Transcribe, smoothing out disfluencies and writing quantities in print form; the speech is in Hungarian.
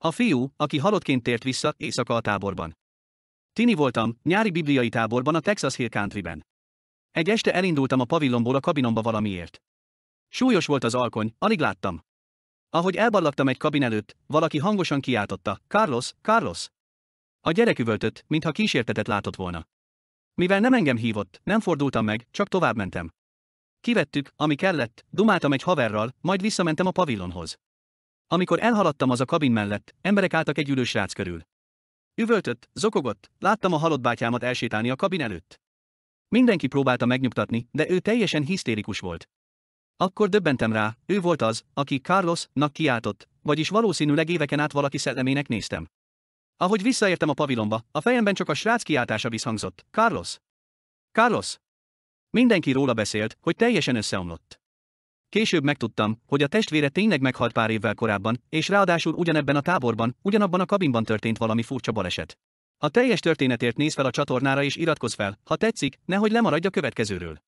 A fiú, aki halottként tért vissza éjszaka a táborban. Tini voltam, nyári bibliai táborban a Texas Hill Countryben. Egy este elindultam a pavillomból a kabinomba valamiért. Súlyos volt az alkony, alig láttam. Ahogy elballagtam egy kabin előtt, valaki hangosan kiáltotta, Carlos, Carlos! A gyerek üvöltött, mintha kísértetet látott volna. Mivel nem engem hívott, nem fordultam meg, csak tovább mentem. Kivettük, ami kellett, dumáltam egy haverral, majd visszamentem a pavillonhoz. Amikor elhaladtam az a kabin mellett, emberek álltak egy ülő srác körül. Üvöltött, zokogott, láttam a halott bátyámat elsétálni a kabin előtt. Mindenki próbálta megnyugtatni, de ő teljesen hisztérikus volt. Akkor döbbentem rá, ő volt az, aki Carlosnak kiáltott, vagyis valószínűleg éveken át valaki szellemének néztem. Ahogy visszaértem a pavilonba, a fejemben csak a srác kiáltása visszhangzott, Carlos! Carlos! Mindenki róla beszélt, hogy teljesen összeomlott. Később megtudtam, hogy a testvére tényleg meghalt pár évvel korábban, és ráadásul ugyanebben a táborban, ugyanabban a kabinban történt valami furcsa baleset. A teljes történetért nézz fel a csatornára és iratkozz fel, ha tetszik, nehogy lemaradj a következőről.